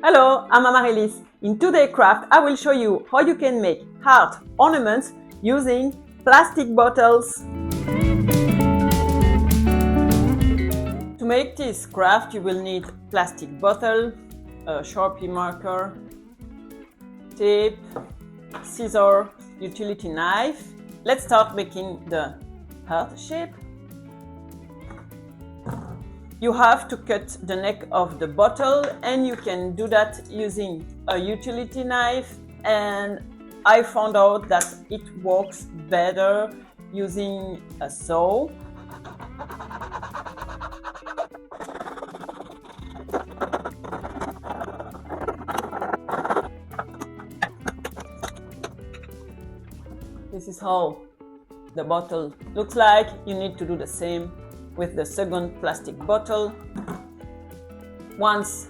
Hello, I'm Amaryllis. In today's craft, I will show you how you can make heart ornaments using plastic bottles. To make this craft, you will need plastic bottle, a Sharpie marker, tape, scissors, utility knife. Let's start making the heart shape. You have to cut the neck of the bottle, and you can do that using a utility knife, and I found out that it works better using a saw. This is how the bottle looks like. You need to do the same with the second plastic bottle. Once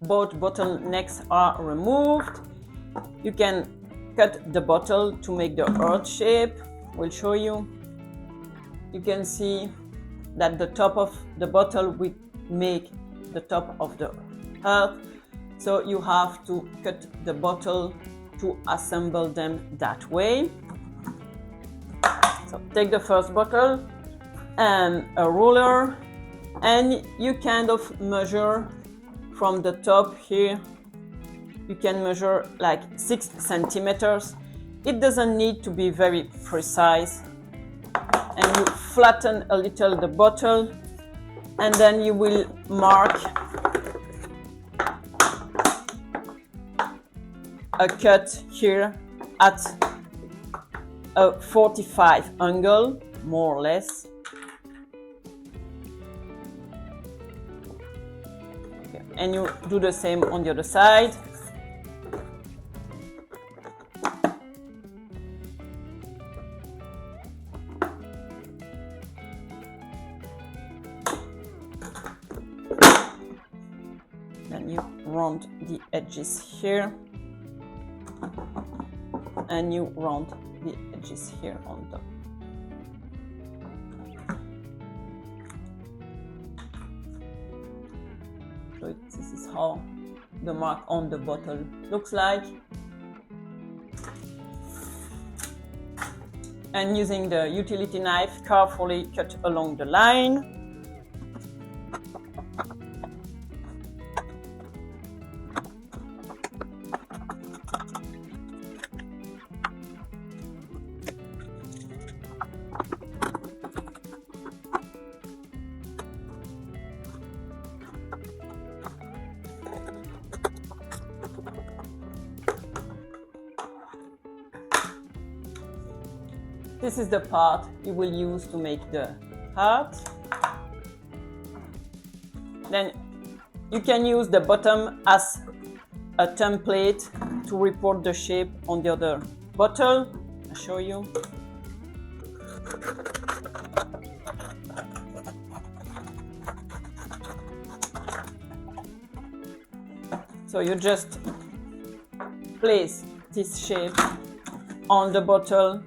both bottle necks are removed, you can cut the bottle to make the heart shape. We'll show you. You can see that the top of the bottle will make the top of the heart, so you have to cut the bottle to assemble them that way. So take the first bottle and a ruler, and you kind of measure from the top here. You can measure like 6 centimeters. It doesn't need to be very precise. And you flatten a little the bottle, and then you will mark a cut here at a 45 angle, more or less. Okay. And you do the same on the other side. Then you round the edges here, and you round the edges here on top. So this is how the mark on the bottle looks like. And using the utility knife, carefully cut along the line. This is the part you will use to make the heart. Then you can use the bottom as a template to report the shape on the other bottle. I'll show you. So you just place this shape on the bottle,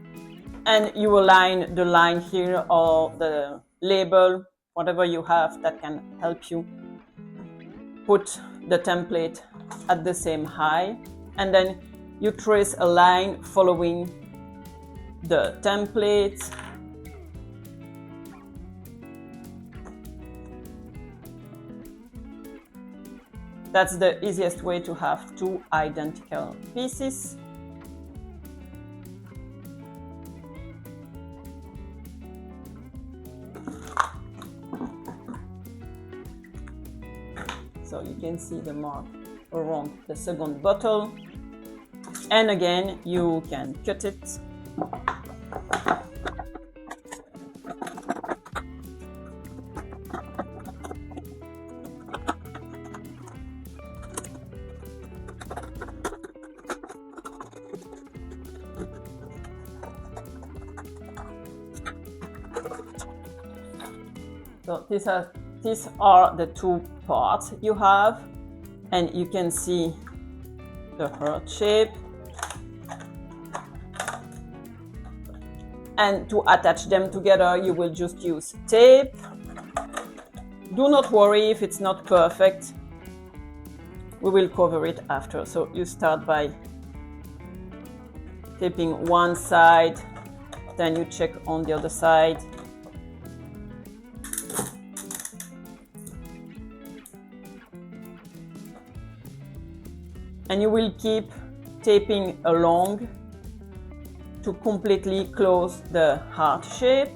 and you align the line here or the label, whatever you have that can help you put the template at the same height. And then you trace a line following the template. That's the easiest way to have two identical pieces. So you can see the mark around the second bottle, and again you can cut it. So these are the two parts you have, and you can see the heart shape. And to attach them together, you will just use tape. Do not worry if it's not perfect. we will cover it after. So you start by taping one side, then you check on the other side. And you will keep taping along to completely close the heart shape.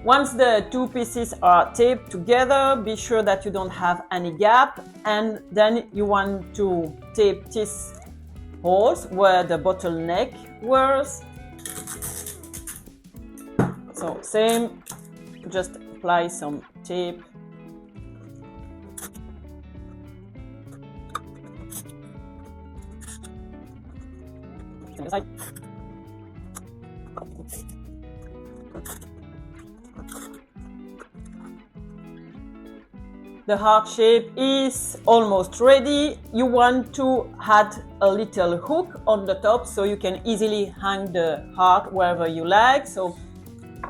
Once the two pieces are taped together, be sure that you don't have any gap, and then you want to tape these holes where the bottleneck was. So same, just apply some tape. The heart shape is almost ready. You want to add a little hook on the top so you can easily hang the heart wherever you like. So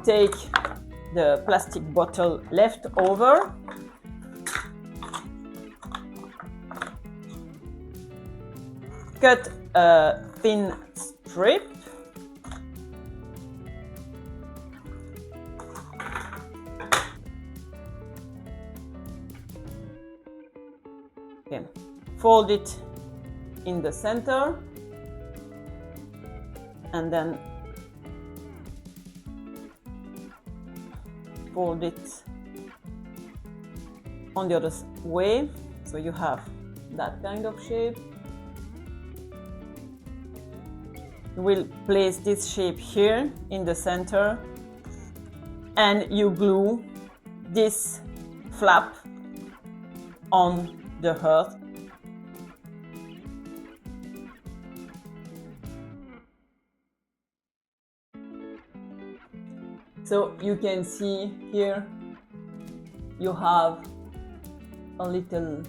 take the plastic bottle left over, cut a thin strip, fold it in the center, and then fold it on the other way, so you have that kind of shape. You will place this shape here in the center, and you glue this flap on the heart. So you can see here you have a little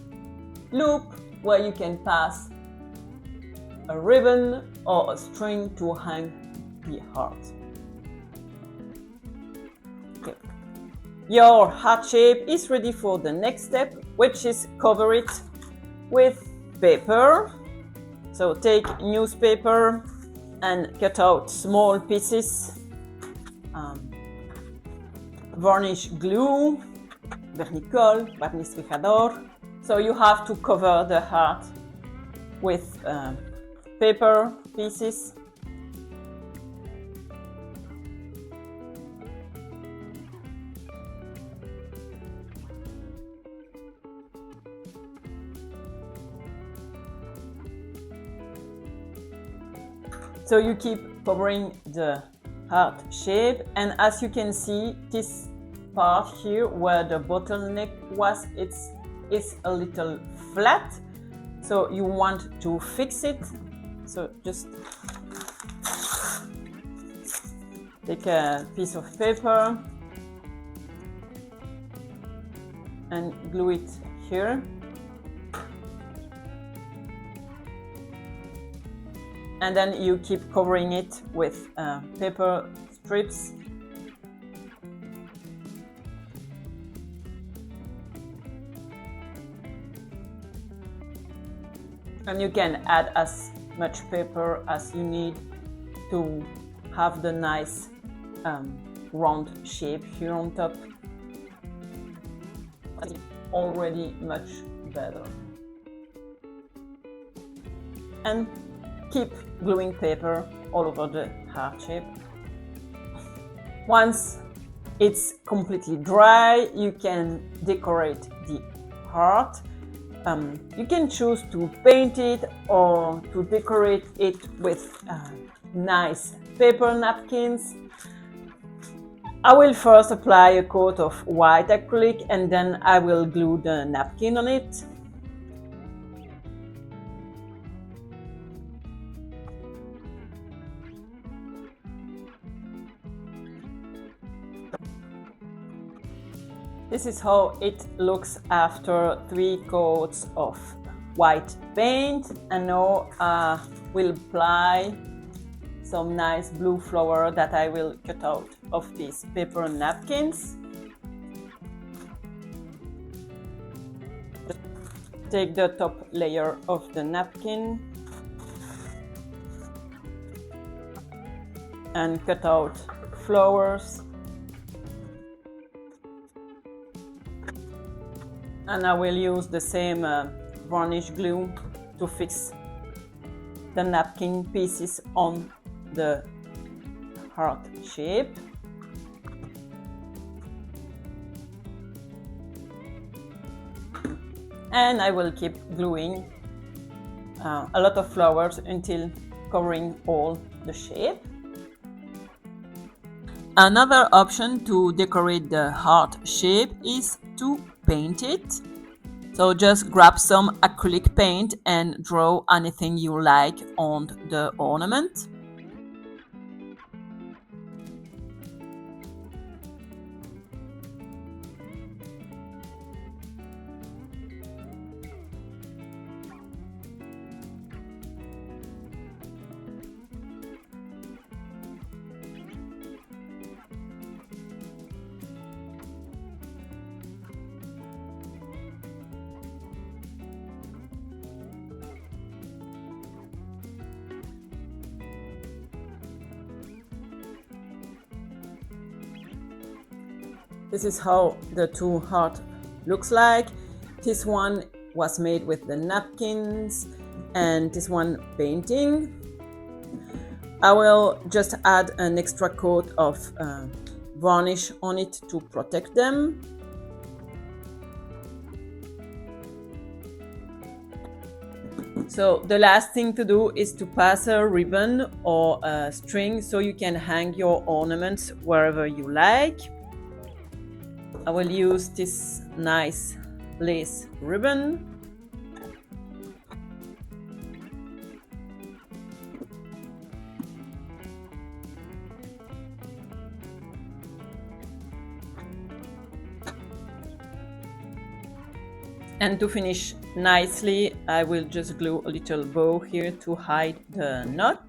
loop where you can pass a ribbon or a string to hang the heart. Okay. Your heart shape is ready for the next step, which is cover it with paper. So take newspaper and cut out small pieces. Varnish glue, vernicol, barniz fijador. So you have to cover the heart with paper pieces. So you keep covering the heart shape, and as you can see, this part here where the bottleneck was, it's a little flat, so you want to fix it. So just take a piece of paper and glue it here. And then you keep covering it with paper strips. And you can add as much paper as you need to have the nice round shape here on top. Already much better. And keep gluing paper all over the heart shape. Once it's completely dry, you can decorate the heart. You can choose to paint it or to decorate it with nice paper napkins. I will first apply a coat of white acrylic and then I will glue the napkin on it. This is how it looks after 3 coats of white paint, and now we'll apply some nice blue flower that I will cut out of these paper napkins. Take the top layer of the napkin and cut out flowers. And I will use the same varnish glue to fix the napkin pieces on the heart shape. And I will keep gluing a lot of flowers until covering all the shape. Another option to decorate the heart shape is to paint it. So just grab some acrylic paint and draw anything you like on the ornament. This is how the 2 heart looks like. This one was made with the napkins and this one painting. I will just add an extra coat of varnish on it to protect them. So the last thing to do is to pass a ribbon or a string so you can hang your ornaments wherever you like. I will use this nice lace ribbon. And to finish nicely, I will just glue a little bow here to hide the knot.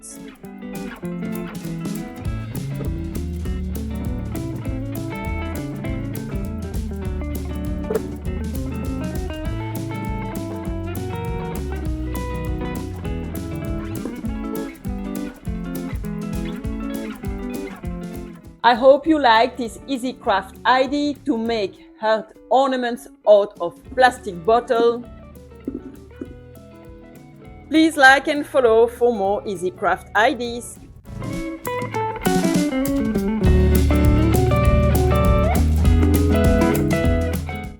I hope you like this easy craft idea to make heart ornaments out of plastic bottle. Please like and follow for more easy craft ideas.